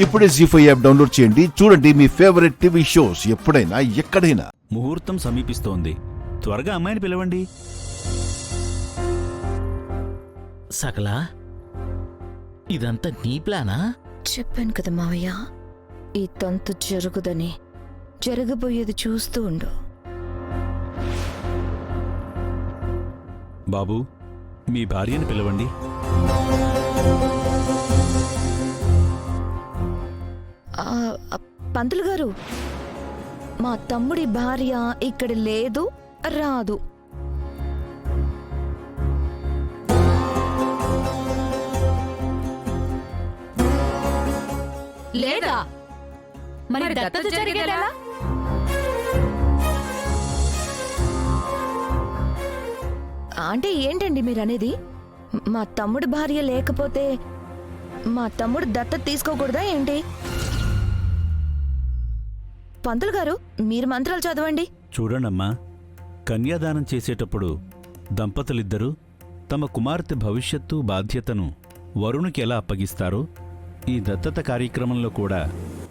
ఇప్పుడే జీ5 app download చేయండి. చూడండి మీ ఫేవరెట్ టీవీ షోస్ ఎప్పుడైనా ఎక్కడైనా. ముహూర్తం సమీపిస్తోంది. త్వరగా అమ్మాయిని పిలవండి. సకలా, ఇదంతా నీ ప్లానా? చెప్పాను కదా మావయ్య, ఈ తంతు జరుగుదని. జరగబోయేది చూస్తూ ఉండు. బాబు, మీ భార్యను పిలవండి. పంతులు గారు, మా తమ్ముడి భార్య ఇక్కడ లేదు, రాదు. లేదా మరి దత్తత జరిగేదెలా? అంటే ఏంటండి మీరనేది? మా తమ్ముడి భార్య లేకపోతే మా తమ్ముడు దత్తత తీసుకోకూడదా ఏంటి? పంతులు గారు, మీరు మంత్రాలు చదవండి. చూడండమ్మా, కన్యాదానం చేసేటప్పుడు దంపతులిద్దరూ తమ కుమార్తె భవిష్యత్తు బాధ్యతను వరుణుకి ఎలా అప్పగిస్తారో, ఈ దత్తత కార్యక్రమంలో కూడా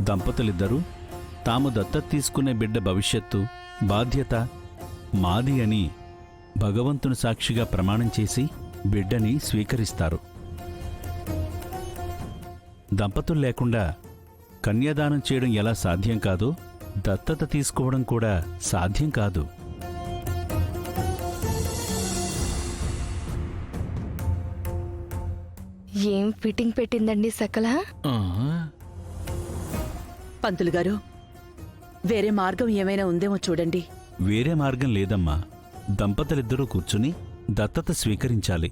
దంపతులిద్దరూ తాము దత్తత తీసుకునే బిడ్డ భవిష్యత్తు బాధ్యత మాది అని భగవంతుని సాక్షిగా ప్రమాణం చేసి బిడ్డని స్వీకరిస్తారు. దంపతులు లేకుండా కన్యాదానం చేయడం ఎలా సాధ్యం కాదో, దత్తత తీసుకోవడం కూడా సాధ్యం కాదు. ఏం ఫిట్టింగ్ పెట్టిందండి సకల? పంతులు గారు, వేరే మార్గం ఏమైనా ఉందేమో చూడండి. వేరే మార్గం లేదమ్మా. దంపతులిద్దరూ కూర్చుని దత్తత స్వీకరించాలి.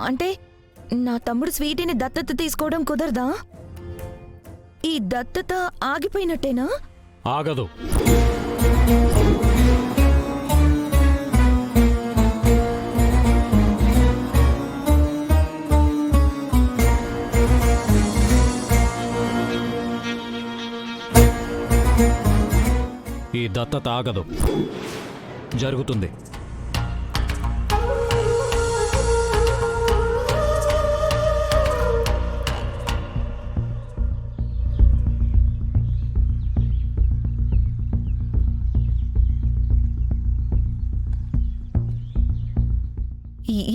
అంటే నా తమ్ముడు స్వీటీని దత్తత తీసుకోవడం కుదరదా? ఈ దత్తత ఆగిపోయినట్టేనా? ఆగదు. ఈ దత్తత ఆగదు, జరుగుతుంది.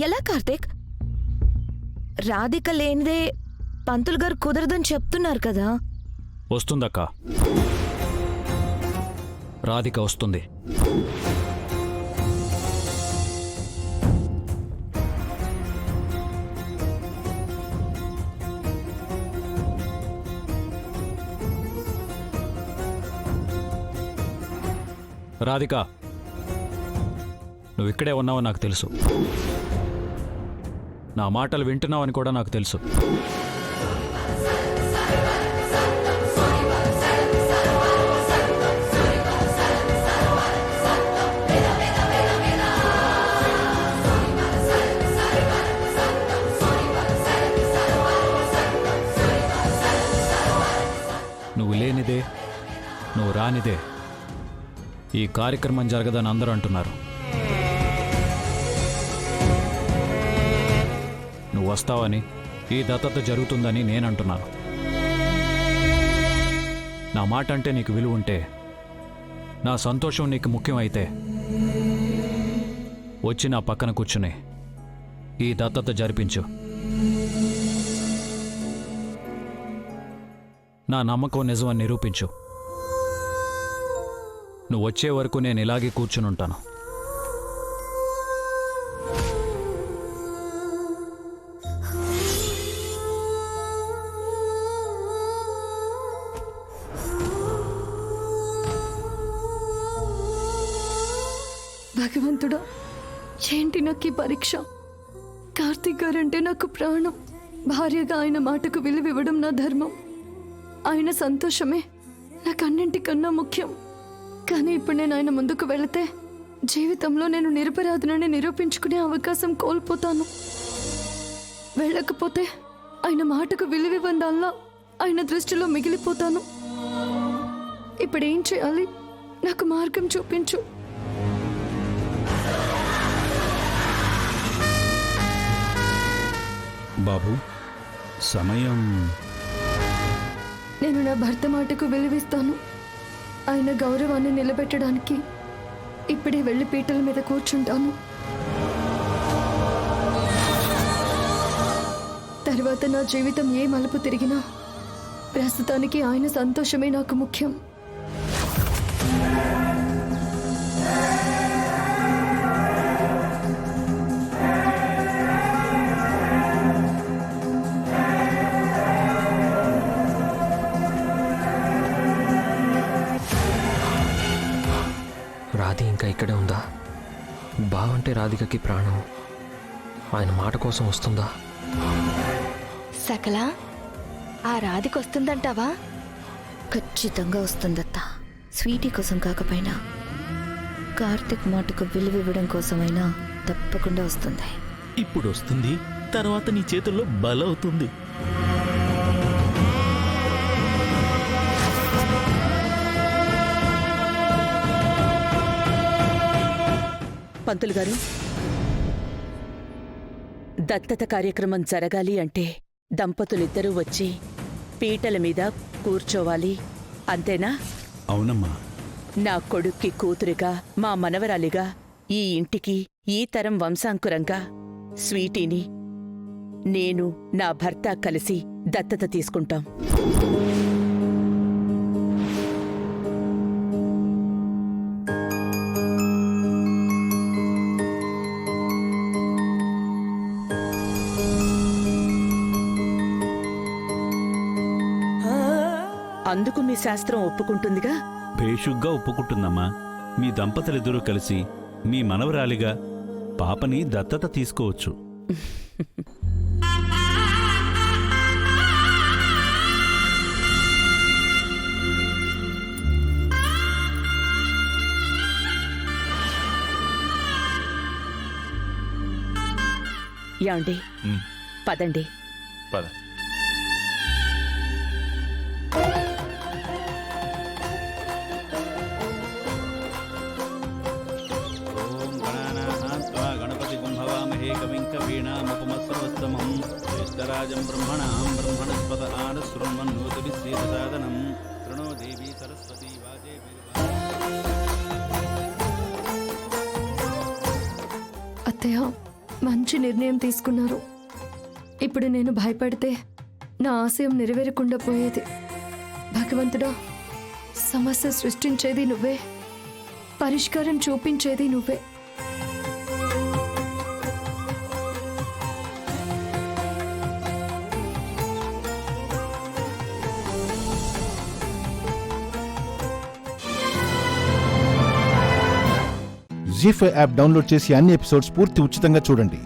ఎలా కార్తీక్? రాధిక లేనిదే పంతులు గారు కుదరదని చెప్తున్నారు కదా. వస్తుందక్క, రాధిక వస్తుంది. రాధిక, నువ్వు ఇక్కడే ఉన్నావని నాకు తెలుసు. నా మాటలు వింటున్నావని కూడా నాకు తెలుసు. నువ్వు లేనిదే, నువ్వు రానిదే ఈ కార్యక్రమం జరగదని అందరూ అంటున్నారు. నువ్వు వస్తావని, ఈ దత్తత జరుగుతుందని నేనంటున్నాను. నా మాట అంటే నీకు విలువ ఉంటే, నా సంతోషం నీకు ముఖ్యమైతే వచ్చి నా పక్కన కూర్చుని ఈ దత్తత జరిపించు. నా నమ్మకం నిజమని నిరూపించు. నువ్వు వచ్చే వరకు నేను ఇలాగే కూర్చునుంటాను. భగవంతుడా, ఏంటి నాకు ఈ పరీక్ష? కార్తీక్ గారంటే నాకు ప్రాణం. భార్యగా ఆయన మాటకు విలువ ఇవ్వడం నా ధర్మం. ఆయన సంతోషమే నాకు అన్నింటికన్నా ముఖ్యం. కానీ ఇప్పుడు నేను ఆయన ముందుకు వెళితే జీవితంలో నేను నిరపరాధనని నిరూపించుకునే అవకాశం కోల్పోతాను. వెళ్ళకపోతే ఆయన మాటకు విలువివ్వందల్లా ఆయన దృష్టిలో మిగిలిపోతాను. ఇప్పుడేం చేయాలి? నాకు మార్గం చూపించు. బాబు సమయం నేను నా భర్త మాటకు విలువిస్తాను. ఆయన గౌరవాన్ని నిలబెట్టడానికి ఇప్పుడే వెళ్ళి పీటల మీద కూర్చుంటాను. తర్వాత నా జీవితం ఏ మలుపు తిరిగినా ప్రస్తుతానికి ఆయన సంతోషమే నాకు ముఖ్యం. రాధి ఇంకా ఇక్కడే ఉందా? బావంటే రాధికకి ప్రాణం. ఆయన మాట కోసం వస్తుందా? సకలా ఆ రాధికొస్తుందంటావా? ఖచ్చితంగా వస్తుందత్తా. స్వీటీ కోసం కాకపోయినా కార్తిక్ మాటకు విలువివ్వడం కోసమైనా తప్పకుండా వస్తుంది. ఇప్పుడు వస్తుంది, తర్వాత నీ చేతుల్లో బలవుతుంది. పంతులు గారు, దత్తత కార్యక్రమం జరగాలి అంటే దంపతులిద్దరూ వచ్చి పీటల మీద కూర్చోవాలి, అంతేనా? అవునమ్మా. నా కొడుక్కి కూతురిగా, మా మనవరాలిగా, ఈ ఇంటికి ఈ తరం వంశాంకురంగా స్వీటీని నేను నా భర్త కలిసి దత్తత తీసుకుంటాం. అందుకు మీ శాస్త్రం ఒప్పుకుంటుందిగా? భేషుగ్గా ఒప్పుకుంటుందమ్మా. మీ దంపతులిద్దరూ కలిసి మీ మనవరాలిగా పాపని దత్తత తీసుకోవచ్చు. యాండి, పదండి. పద. ఓం గణానాథ్వా గణపతి కుంభవామహే కవిం కవీనాముపమస్రవస్తమం జ్యేష్ఠరాజం బ్రహ్మణాం బ్రహ్మణస్పత ఆనశృణ్వన్నోతిభిస్సేదసాదనం ప్రణో దేవీ సరస్వతీ వాజే. అత్తయ్య మంచి నిర్ణయం తీసుకున్నారు. ఇప్పుడు నేను భయపడితే నా ఆశయం నెరవేరకుండా పోయేది. భగవంతుడా, సమస్య సృష్టించేది నువ్వే, పరిష్కారం చూపించేది నువ్వే. జీ5 యాప్ డౌన్లోడ్ చేసి అన్ని ఎపిసోడ్స్ పూర్తి ఉచితంగా చూడండి.